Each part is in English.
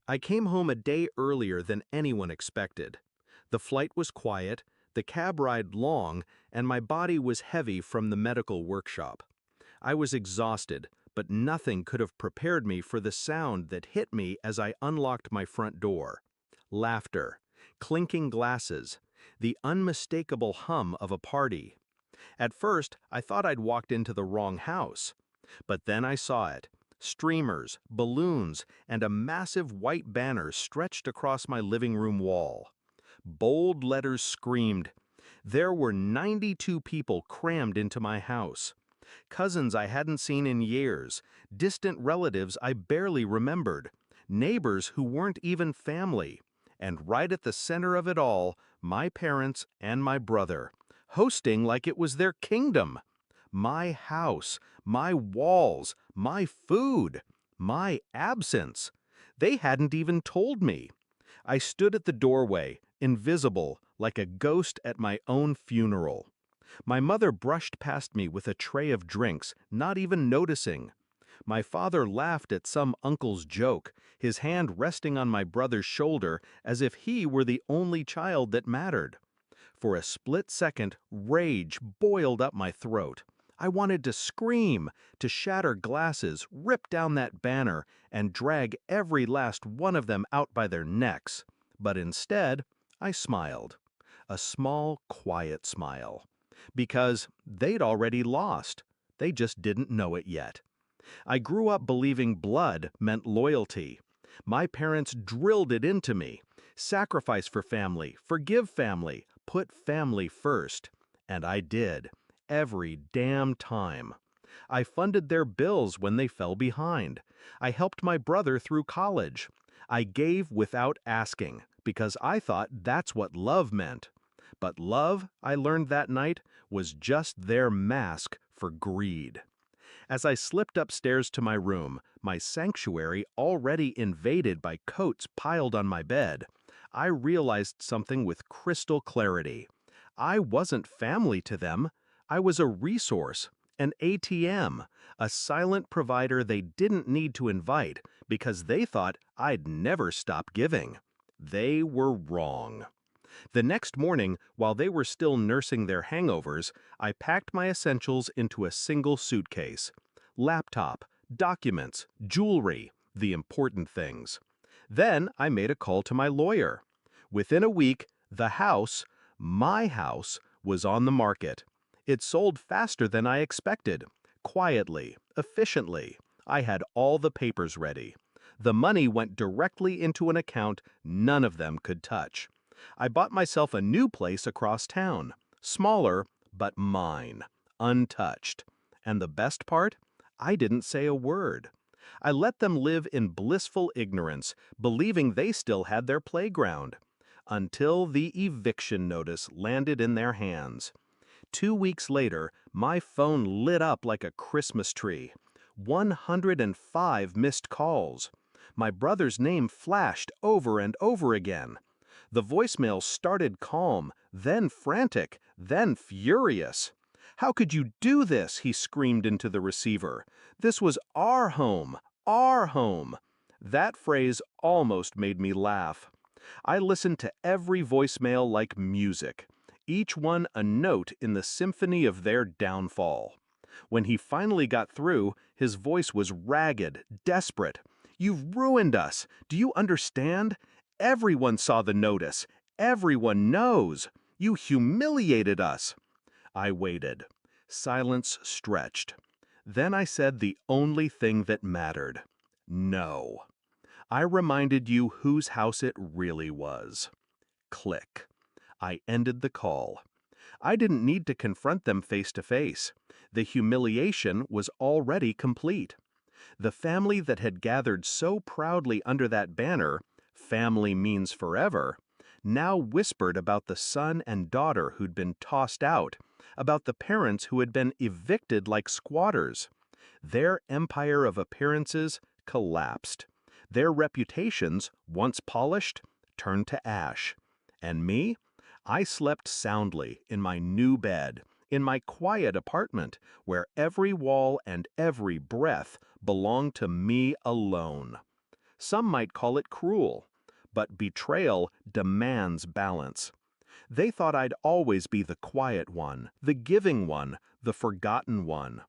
I came home a day earlier than anyone expected. The flight was quiet, the cab ride long, and my body was heavy from the medical workshop. I was exhausted, but nothing could have prepared me for the sound that hit me as I unlocked my front door. Laughter, clinking glasses, the unmistakable hum of a party. At first, I thought I'd walked into the wrong house. But then I saw it. Streamers, balloons, and a massive white banner stretched across my living room wall. Bold letters screamed. There were 92 people crammed into my house. Cousins I hadn't seen in years, distant relatives I barely remembered, neighbors who weren't even family, and right at the center of it all, my parents and my brother, hosting like it was their kingdom. My house, my walls, my food, my absence. They hadn't even told me. I stood at the doorway, invisible, like a ghost at my own funeral. My mother brushed past me with a tray of drinks, not even noticing. My father laughed at some uncle's joke, his hand resting on my brother's shoulder as if he were the only child that mattered. For a split second, rage boiled up my throat. I wanted to scream, to shatter glasses, rip down that banner, and drag every last one of them out by their necks. But instead, I smiled. A small, quiet smile. Because they'd already lost. They just didn't know it yet. I grew up believing blood meant loyalty. My parents drilled it into me. Sacrifice for family, forgive family, put family first. And I did. Every damn time. I funded their bills when they fell behind. I helped my brother through college. I gave without asking, because I thought that's what love meant. But love, I learned that night, was just their mask for greed. As I slipped upstairs to my room, my sanctuary already invaded by coats piled on my bed, I realized something with crystal clarity. I wasn't family to them. I was a resource, an ATM, a silent provider they didn't need to invite because they thought I'd never stop giving. They were wrong. The next morning, while they were still nursing their hangovers, I packed my essentials into a single suitcase. Laptop, documents, jewelry, the important things. Then I made a call to my lawyer. Within a week, the house, my house, was on the market. It sold faster than I expected. Quietly, efficiently. I had all the papers ready. The money went directly into an account none of them could touch. I bought myself a new place across town. Smaller, but mine. Untouched. And the best part? I didn't say a word. I let them live in blissful ignorance, believing they still had their playground. Until the eviction notice landed in their hands. 2 weeks later, my phone lit up like a Christmas tree. 105 missed calls. My brother's name flashed over and over again. The voicemail started calm, then frantic, then furious. "How could you do this?" he screamed into the receiver. "This was our home, our home." That phrase almost made me laugh. I listened to every voicemail like music, each one a note in the symphony of their downfall. When he finally got through, his voice was ragged, desperate. "You've ruined us. Do you understand? Everyone saw the notice. Everyone knows. You humiliated us." I waited. Silence stretched. Then I said the only thing that mattered. No. I reminded you whose house it really was. Click. I ended the call. I didn't need to confront them face to face. The humiliation was already complete. The family that had gathered so proudly under that banner, "Family means forever," now whispered about the son and daughter who'd been tossed out, about the parents who had been evicted like squatters. Their empire of appearances collapsed. Their reputations, once polished, turned to ash. And me? I slept soundly in my new bed, in my quiet apartment, where every wall and every breath belonged to me alone. Some might call it cruel, but betrayal demands balance. They thought I'd always be the quiet one, the giving one, the forgotten one.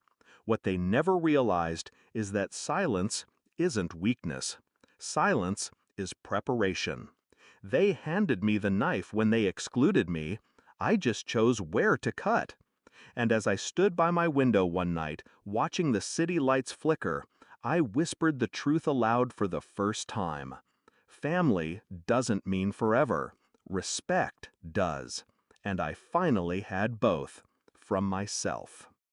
What they never realized is that silence isn't weakness. Silence is preparation. They handed me the knife when they excluded me. I just chose where to cut. And as I stood by my window one night, watching the city lights flicker, I whispered the truth aloud for the first time. Family doesn't mean forever. Respect does. And I finally had both from myself.